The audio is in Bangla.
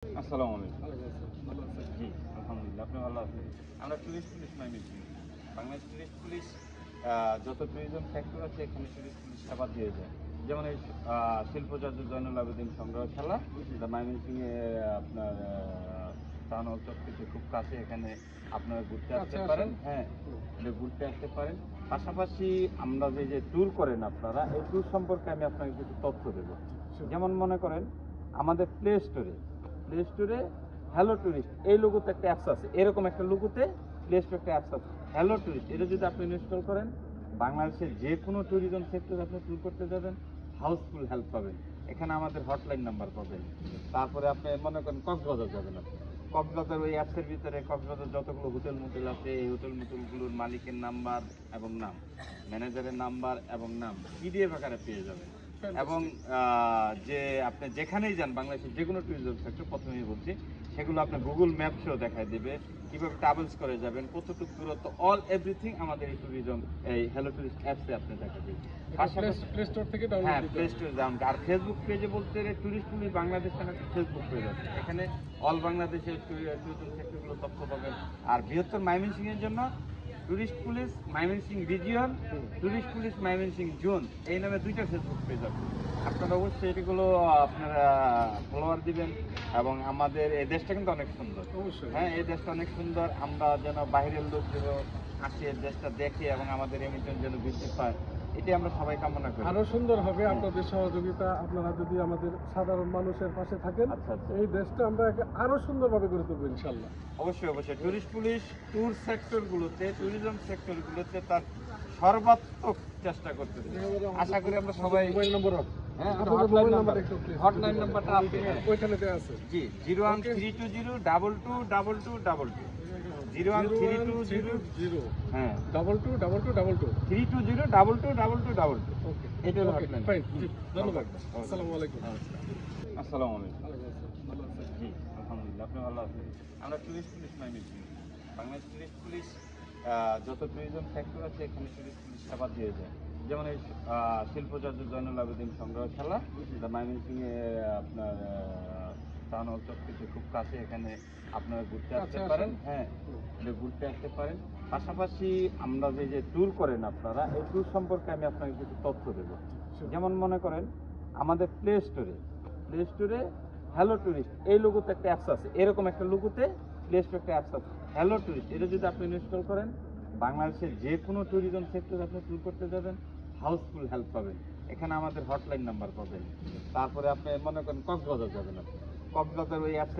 আসসালামু আলাইকুম। জি, আলহামদুলিল্লাহ। আপনি ভালো আছেন? আমরা tourist police Mymensingh. Bangladesh tourist police যত ট্যুরিজম সেক্টর আছে এখানে টুরিস্ট পুলিশ সেবা দিয়ে যায়। যেমন এই শিল্পজাত জয়নুল আবেদীন সংগ্রহশালা, যা ময়মনসিংহে আপনার টাউন হল চক্রীতে খুব কাছে। এখানে আপনারা ঘুরতে আসতে পারেন। হ্যাঁ, এটা ঘুরতে আসতে পারেন। পাশাপাশি আমরা যে ট্যুর করেন আপনারা, এই ট্যুর সম্পর্কে আমি আপনাকে কিছু তথ্য দেব। যেমন মনে করেন আমাদের প্লে স্টোরে হ্যালো টুরিস্ট এই লোগোতে একটা অ্যাপস আছে, এরকম একটা লোগোতে প্লে স্টোরে একটা অ্যাপস আছে হ্যালো টুরিস্ট। এটা যদি আপনি ইনস্টল করেন, বাংলাদেশের যে কোনো ট্যুরিজম সেক্টরে আপনি ট্যুর করতে যাবেন, হাউসফুল হেল্প পাবেন। এখানে আমাদের হটলাইন নাম্বার পাবেন। তারপরে আপনি মনে করেন কক্সবাজার যাবেন, আপনি কক্সবাজার ওই অ্যাপসের ভিতরে কক্সবাজার যতগুলো হোটেল মোটেল আছে, এই হোটেল মোটেলগুলোর মালিকের নাম্বার এবং নাম, ম্যানেজারের নাম্বার এবং নাম পিডিএফ আকারে পেয়ে যাবেন। এবং যে আপনি যেখানেই যান বাংলাদেশের যে কোনো ট্যুরিজম সেক্টর, প্রথমেই বলছি, সেগুলো আপনার গুগল ম্যাপসেও দেখায় দেবে, কিভাবে ট্রাভেলস করে যাবেন, কতটুকু দূরত্ব, অল এভরিথিং আমাদের এই ট্যুরিজম এই হ্যালো টুরিস্ট অ্যাপসে আপনি দেখা দেবে। প্লে স্টোর থেকে হ্যাঁ, প্লে স্টোরে যান। আর ফেসবুক পেজে বলতে টুরিস্ট পুলিশ বাংলাদেশ নামে একটা ফেসবুক পেজ আছে, এখানে অল বাংলাদেশের ট্যুরিজম সেক্টরগুলো তথ্য পাবেন। আর বৃহত্তর ময়মনসিংহের জন্য tourist police Mymensingh region, tourist police Mymensingh zone, এই নামে দুইটা ফেসবুক পেজ আছে। আপনারা অবশ্যই এগুলো আপনারা ফলোয়ার দিবেন। এবং আমাদের এই দেশটা কিন্তু অনেক সুন্দর। অবশ্যই। হ্যাঁ, এই দেশটা অনেক সুন্দর। আমরা যেন বাইরের লোক যেন আসে দেশটা দেখে এবং আমাদের এমিশন যেন বৃদ্ধি পায়, এটাই আমরা সবাই কামনা করি। আরো সুন্দর হবে আপনাদের সহযোগিতা, আপনারা যদি আমাদের সাধারণ মানুষের পাশে থাকেন। আচ্ছা আচ্ছা, এই দেশটা আমরা আরো সুন্দরভাবে গড়ে তুলবো ইনশাল্লাহ। অবশ্যই অবশ্যই। টুরিস্ট পুলিশ ট্যুর সেক্টরগুলোতে, ট্যুরিজম সেক্টরগুলোতে তার সর্বাত্মক চেষ্টা করতেছে। আশা করি আমরা সবাই। মোবাইল নম্বর হ্যাঁ, হটলাইন নাম্বারটা আপনি ওইখানে দেওয়া আছে। জি, 01320222222 01320 হ্যাঁ 222222 320222222 ওকে, এটা হলো হটলাইন। ফাইন, ধন্যবাদ। আসসালামু আলাইকুম। আসসালামু আলাইকুম। ভালো আছেন? জি, আলহামদুলিল্লাহ। আপনি ভালো আছেন? আমরা tourist police Mymensingh. Bangladesh tourist police যত ট্যুরিজম সেক্টর আছে এখানে টুরিস্ট পুলিশ সেবা দিয়ে যায়। যেমন এই শিল্পজাত জয়নুল আবেদীন সংগ্রহশালা, যা ময়মনসিংহে আপনার টাউন হল চক্রীতে খুব কাছে। এখানে আপনারা ঘুরতে আসতে পারেন। হ্যাঁ, এটা ঘুরতে আসতে পারেন। পাশাপাশি আমরা যে ট্যুর করেন আপনারা, এই ট্যুর সম্পর্কে আমি আপনাকে কিছু তথ্য দেব। যেমন মনে করেন আমাদের প্লে স্টোরে হ্যালো টুরিস্ট এই লোগোতে একটা অ্যাপস আছে, এরকম একটা লোগোতে প্লে স্টোরে একটা অ্যাপস আছে হ্যালো টুরিস্ট। এটা যদি আপনি ইনস্টল করেন, বাংলাদেশের যে কোনো ট্যুরিজম সেক্টরে আপনি ট্যুর করতে যাবেন, হাউসফুল হেল্প পাবেন। এখানে আমাদের হটলাইন নাম্বার পাবেন। তারপরে আপনি মনে করেন কক্সবাজার যাবেন, আপনি কক্সবাজার ওই অ্যাপসে